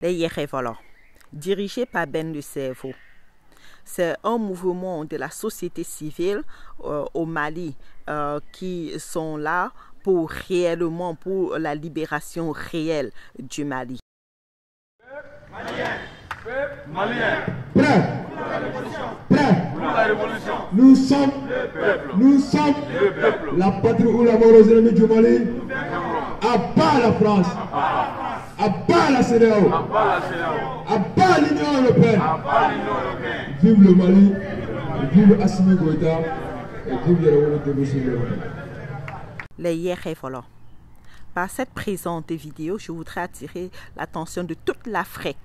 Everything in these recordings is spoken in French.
Les Yéré volants, dirigé par Ben Le Cerveau. C'est un mouvement de la société civile au Mali qui sont là pour la libération réelle du Mali. Malien, prêt, pour la révolution. Nous sommes le peuple. La patrie ou la mort aux ennemis du Mali. À bas la France, à bas la CEDEAO, à bas l'Union européenne. Vive le Mali, vive Assimi Goïta et vive les révolutions. Les Yéré volants. Par cette présente vidéo, je voudrais attirer l'attention de toute l'Afrique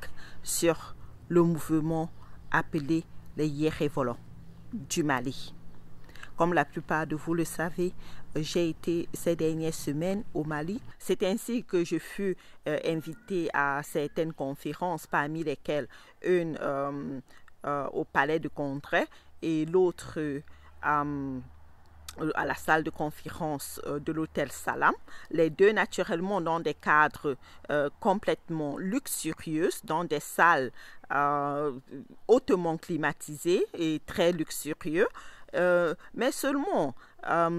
sur le mouvement appelé les Yéré volants du Mali. Comme la plupart de vous le savez, j'ai été ces dernières semaines au Mali. C'est ainsi que je fus invité à certaines conférences, parmi lesquelles une au Palais de Congrès et l'autre à la salle de conférence de l'hôtel Salam. Les deux naturellement dans des cadres complètement luxurieux, dans des salles hautement climatisées et très luxurieux. Mais seulement la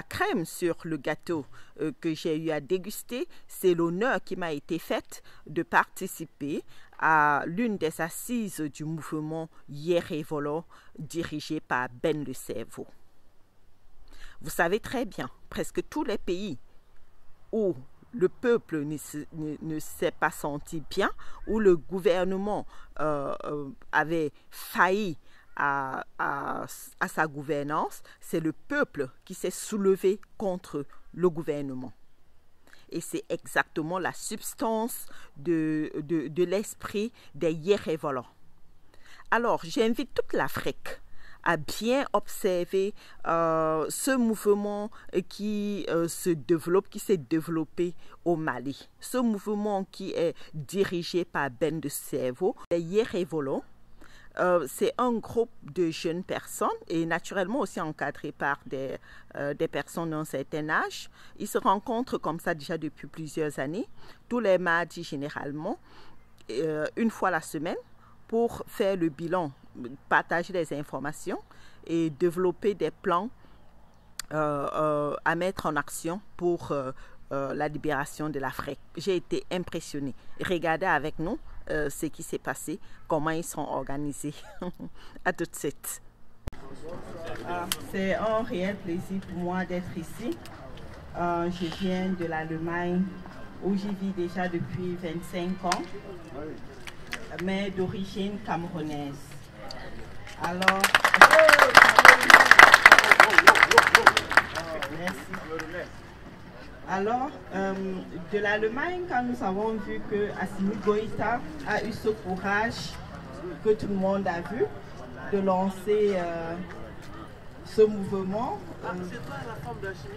crème sur le gâteau que j'ai eu à déguster, c'est l'honneur qui m'a été fait de participer à l'une des assises du mouvement Yéré volant dirigé par Ben Le Cerveau. Vous savez très bien, presque tous les pays où le peuple ne s'est pas senti bien, où le gouvernement avait failli à sa gouvernance, c'est le peuple qui s'est soulevé contre le gouvernement. Et c'est exactement la substance de l'esprit des Yéré volants. Alors, j'invite toute l'Afrique à bien observer ce mouvement qui s'est développé au Mali. Ce mouvement qui est dirigé par Ben Le Cerveau, les Yéré volants. C'est un groupe de jeunes personnes et naturellement aussi encadré par des personnes d'un certain âge. Ils se rencontrent comme ça déjà depuis plusieurs années, tous les mardis généralement, une fois la semaine, pour faire le bilan, partager des informations et développer des plans à mettre en action pour la libération de l'Afrique. J'ai été impressionnée. Regardez avec nous ce qui s'est passé, comment ils sont organisés. À tout de suite. C'est un réel plaisir pour moi d'être ici. Je viens de l'Allemagne où j'y vis déjà depuis 25 ans, mais d'origine camerounaise. Alors, merci. Alors, de l'Allemagne, quand nous avons vu que Assimi Goïta a eu ce courage que tout le monde a vu de lancer ce mouvement. C'est toi la femme d'Assimi?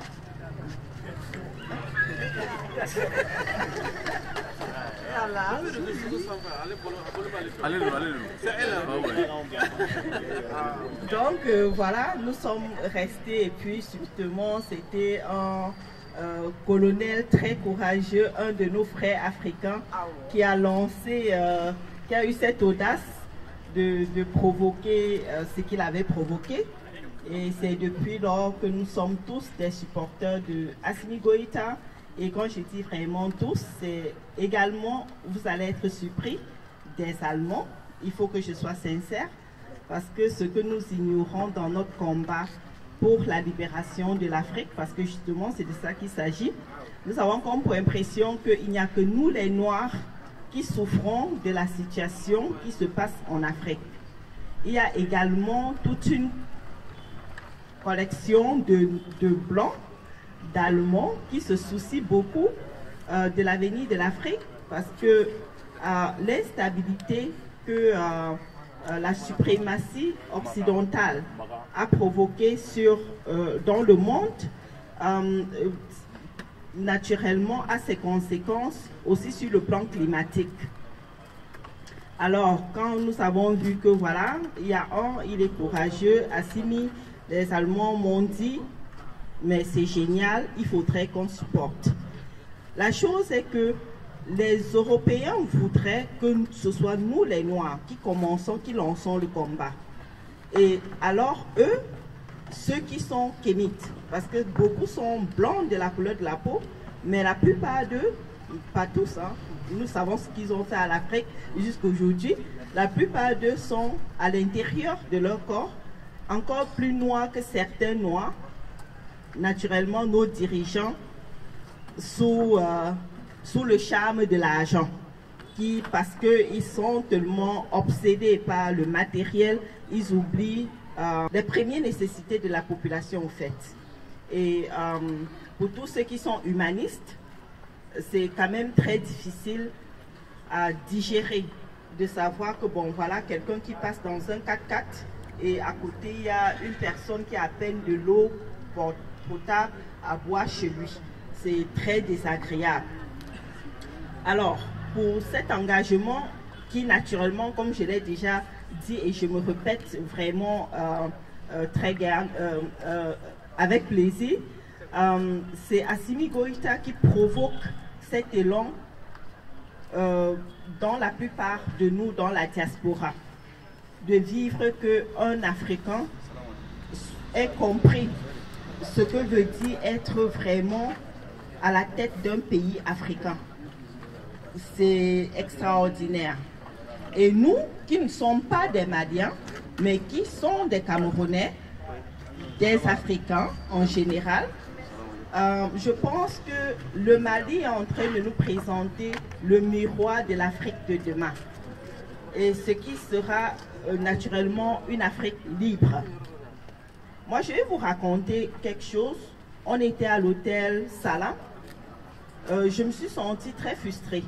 Donc voilà, nous sommes restés et puis subitement c'était un colonel très courageux, un de nos frères africains qui a lancé, qui a eu cette audace de provoquer ce qu'il avait provoqué. Et c'est depuis lors que nous sommes tous des supporters de Assimi Goïta. Et quand je dis vraiment tous, c'est également, vous allez être surpris, des Allemands. Il faut que je sois sincère, parce que ce que nous ignorons dans notre combat pour la libération de l'Afrique, parce que justement c'est de ça qu'il s'agit, nous avons comme pour impression qu'il n'y a que nous les Noirs qui souffrons de la situation qui se passe en Afrique. Il y a également toute une collection de Blancs, d'Allemands qui se soucient beaucoup de l'avenir de l'Afrique, parce que l'instabilité que la suprématie occidentale a provoqué dans le monde, naturellement a ses conséquences aussi sur le plan climatique. Alors, quand nous avons vu que voilà, il est courageux, Assimi, les Allemands m'ont dit, mais c'est génial, il faudrait qu'on supporte. La chose est que les Européens voudraient que ce soit nous les Noirs qui lançons le combat. Et alors eux, ceux qui sont kémites, parce que beaucoup sont blancs de la couleur de la peau, mais la plupart d'eux, pas tous, hein, nous savons ce qu'ils ont fait à l'Afrique jusqu'aujourd'hui, la plupart d'eux sont à l'intérieur de leur corps, encore plus noirs que certains noirs. Naturellement, nos dirigeants, sous le charme de l'argent, parce qu'ils sont tellement obsédés par le matériel, ils oublient les premières nécessités de la population en fait. Et pour tous ceux qui sont humanistes, c'est quand même très difficile à digérer de savoir que bon voilà, quelqu'un qui passe dans un 4x4 et à côté il y a une personne qui a à peine de l'eau potable à boire chez lui. C'est très désagréable. Alors, pour cet engagement qui naturellement, comme je l'ai déjà dit et je me répète vraiment très bien, avec plaisir, c'est Assimi Goïta qui provoque cet élan dans la plupart de nous dans la diaspora, de vivre qu'un Africain ait compris ce que veut dire être vraiment à la tête d'un pays africain. C'est extraordinaire. Et nous, qui ne sommes pas des Maliens, mais qui sont des Camerounais, des Africains en général, je pense que le Mali est en train de nous présenter le miroir de l'Afrique de demain. Et ce qui sera naturellement une Afrique libre. Moi, je vais vous raconter quelque chose. On était à l'hôtel Salam. Je me suis sentie très frustrée.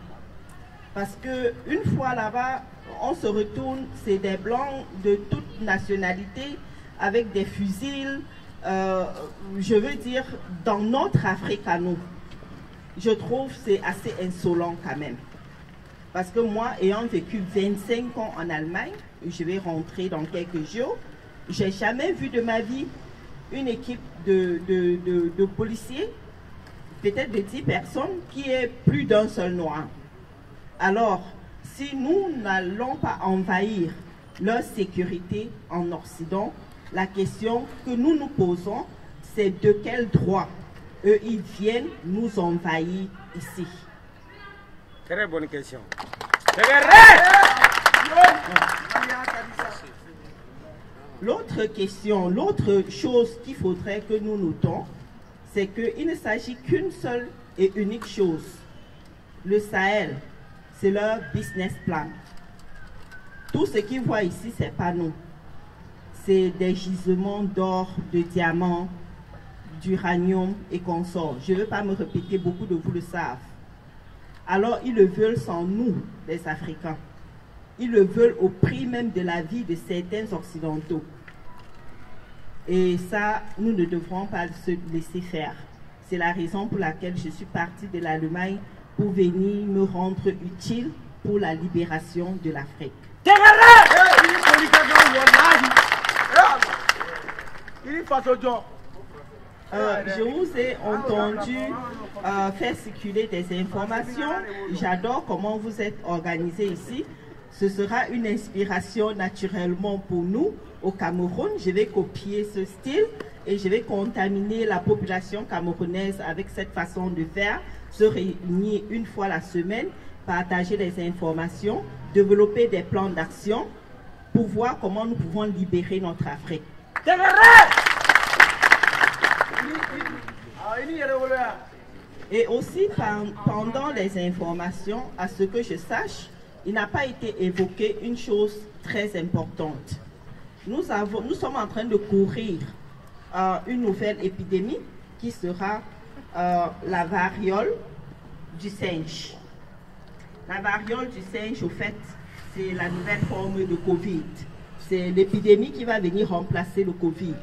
Parce qu'une fois là-bas, on se retourne, c'est des blancs de toute nationalité, avec des fusils, je veux dire, dans notre Afrique à nous. Je trouve que c'est assez insolent quand même. Parce que moi, ayant vécu 25 ans en Allemagne, je vais rentrer dans quelques jours, j'ai jamais vu de ma vie une équipe de policiers, peut-être de 10 personnes, qui est plus d'un seul noir. Alors, si nous n'allons pas envahir leur sécurité en Occident, la question que nous nous posons, c'est de quel droit eux, ils viennent nous envahir ici. Très bonne question. L'autre question, l'autre chose qu'il faudrait que nous notons, c'est qu'il ne s'agit qu'une seule et unique chose. Le Sahel, c'est leur business plan. Tout ce qu'ils voient ici, ce n'est pas nous. C'est des gisements d'or, de diamants, d'uranium et consorts. Je ne veux pas me répéter, beaucoup de vous le savent. Alors, ils le veulent sans nous, les Africains. Ils le veulent au prix même de la vie de certains Occidentaux. Et ça, nous ne devrons pas se laisser faire. C'est la raison pour laquelle je suis partie de l'Allemagne pour venir me rendre utile pour la libération de l'Afrique. Je vous ai entendu faire circuler des informations. J'adore comment vous êtes organisés ici. Ce sera une inspiration naturellement pour nous au Cameroun. Je vais copier ce style et je vais contaminer la population camerounaise avec cette façon de faire, se réunir une fois la semaine, partager des informations, développer des plans d'action pour voir comment nous pouvons libérer notre Afrique. Et aussi, pendant les informations, à ce que je sache, il n'a pas été évoqué une chose très importante. Nous sommes en train de courir une nouvelle épidémie qui sera la variole du singe. La variole du singe, au fait, c'est la nouvelle forme de Covid. C'est l'épidémie qui va venir remplacer le Covid.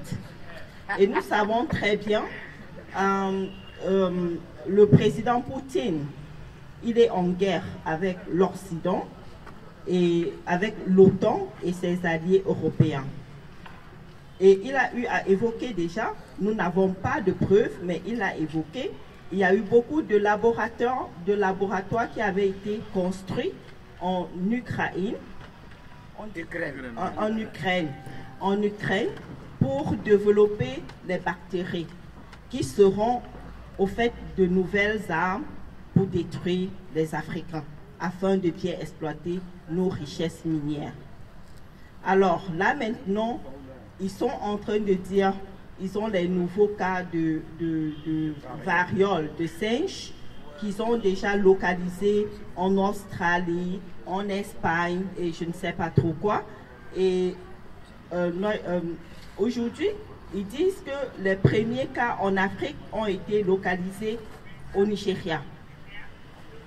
Et nous savons très bien, le président Poutine, il est en guerre avec l'Occident et avec l'OTAN et ses alliés européens. Et il a eu à évoquer déjà, nous n'avons pas de preuves, mais il a évoqué il y a eu beaucoup de laboratoires qui avaient été construits en Ukraine, en Ukraine pour développer les bactéries qui seront au fait de nouvelles armes pour détruire les Africains afin de bien exploiter nos richesses minières. Alors là maintenant, ils sont en train de dire, ils ont les nouveaux cas de variole de singe qu'ils ont déjà localisés en Australie, en Espagne et je ne sais pas trop quoi. Et aujourd'hui, ils disent que les premiers cas en Afrique ont été localisés au Nigeria.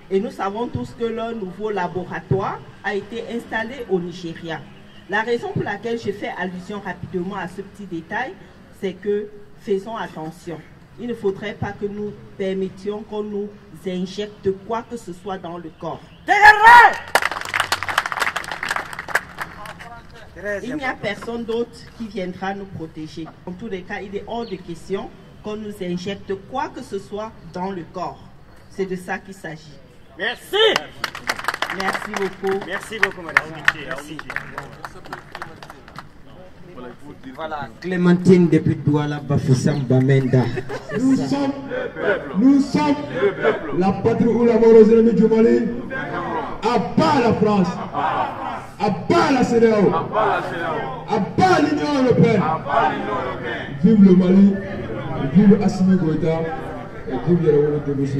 Et nous savons tous que leur nouveau laboratoire a été installé au Nigeria. La raison pour laquelle je fais allusion rapidement à ce petit détail, c'est que faisons attention. Il ne faudrait pas que nous permettions qu'on nous injecte quoi que ce soit dans le corps. Il n'y a personne d'autre qui viendra nous protéger. En tous les cas, il est hors de question qu'on nous injecte quoi que ce soit dans le corps. C'est de ça qu'il s'agit. Merci. Merci beaucoup. Merci beaucoup, madame. Merci. Voilà, Clémentine depuis Douala Bafoussam Bamenda. Nous sommes la patrie où la mort aux ennemis du Mali. À part la France, à part la CEDEAO, à part l'Union européenne. Vive le Mali, vive Assimi Goïta et vive les Royaumes de Moussou.